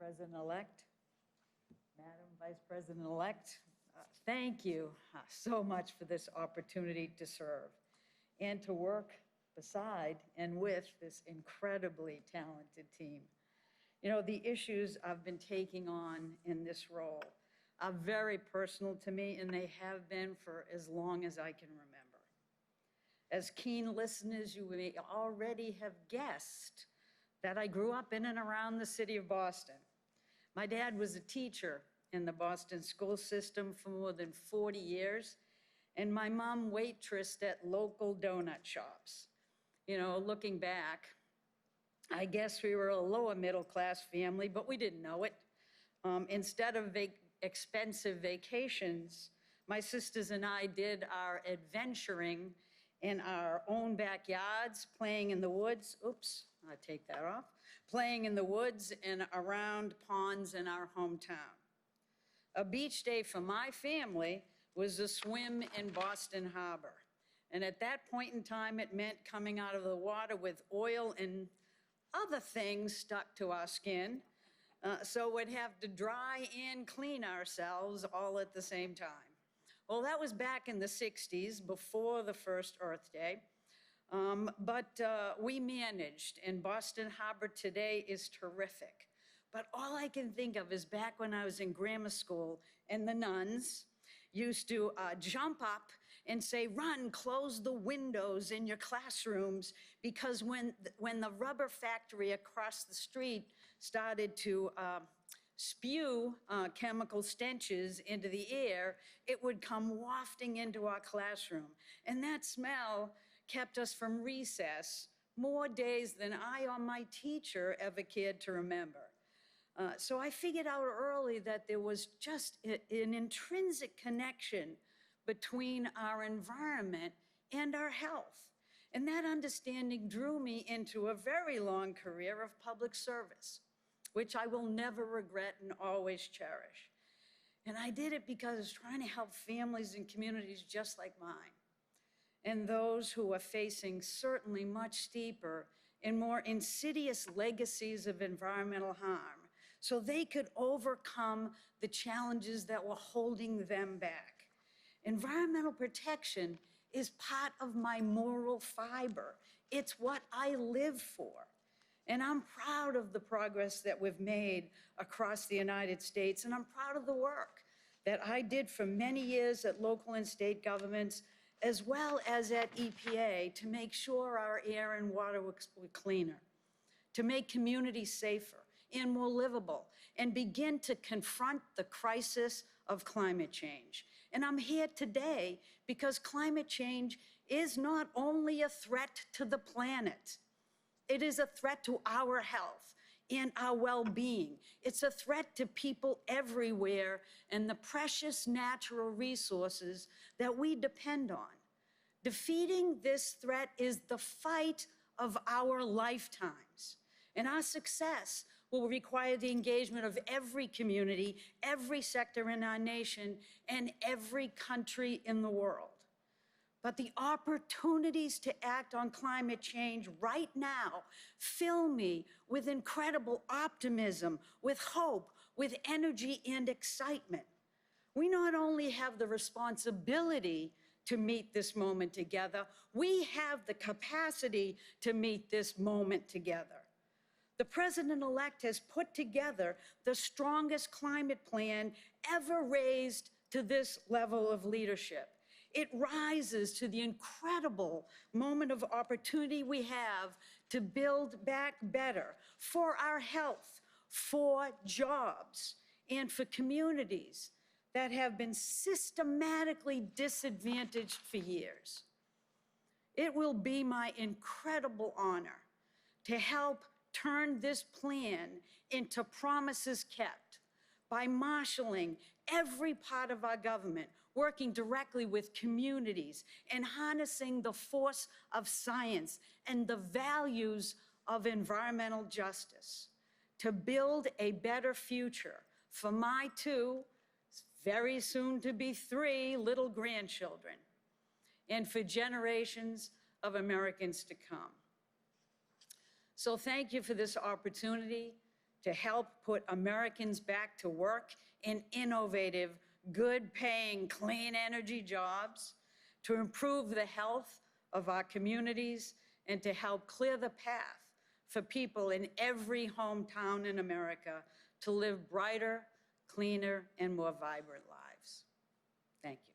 President-elect, Madam Vice President-elect, thank you so much for this opportunity to serve and to work beside and with this incredibly talented team. You know, the issues I've been taking on in this role are very personal to me, and they have been for as long as I can remember. As keen listeners, you may already have guessed that I grew up in and around the city of Boston. My dad was a teacher in the Boston school system for more than 40 years, and my mom waitressed at local donut shops. You know, looking back, I guess we were a lower middle class family, but we didn't know it. Instead of expensive vacations, my sisters and I did our adventuring in our own backyards, playing in the woods. Oops, I'll take that off. Playing in the woods and around ponds in our hometown. A beach day for my family was a swim in Boston Harbor. And at that point in time, it meant coming out of the water with oil and other things stuck to our skin. So we'd have to dry and clean ourselves all at the same time. Well, that was back in the 60s, before the first Earth Day. But we managed, and Boston Harbor today is terrific. But all I can think of is back when I was in grammar school, and the nuns used to jump up and say, run, close the windows in your classrooms, because when the rubber factory across the street started to spew chemical stenches into the air, it would come wafting into our classroom. And that smell kept us from recess more days than I or my teacher ever cared to remember. So I figured out early that there was just an intrinsic connection between our environment and our health. And that understanding drew me into a very long career of public service, which I will never regret and always cherish. And I did it because I was trying to help families and communities just like mine, and those who are facing certainly much steeper and more insidious legacies of environmental harm, so they could overcome the challenges that were holding them back. Environmental protection is part of my moral fiber. It's what I live for. And I'm proud of the progress that we've made across the United States, and I'm proud of the work that I did for many years at local and state governments, as well as at EPA, to make sure our air and water were cleaner, to make communities safer and more livable, and begin to confront the crisis of climate change. And I'm here today because climate change is not only a threat to the planet, it is a threat to our health and our well-being. It's a threat to people everywhere and the precious natural resources that we depend on. Defeating this threat is the fight of our lifetimes, and our success will require the engagement of every community, every sector in our nation, and every country in the world. But the opportunities to act on climate change right now fill me with incredible optimism, with hope, with energy and excitement. We not only have the responsibility to meet this moment together, we have the capacity to meet this moment together. The President-elect has put together the strongest climate plan ever raised to this level of leadership. It rises to the incredible moment of opportunity we have to build back better for our health, for jobs, and for communities that have been systematically disadvantaged for years. It will be my incredible honor to help turn this plan into promises kept by marshaling every part of our government, working directly with communities, and harnessing the force of science and the values of environmental justice to build a better future for my 2, very soon to be 3 little grandchildren, and for generations of Americans to come. So thank you for this opportunity to help put Americans back to work in innovative, good-paying, clean energy jobs, to improve the health of our communities, and to help clear the path for people in every hometown in America to live brighter, cleaner, and more vibrant lives. Thank you.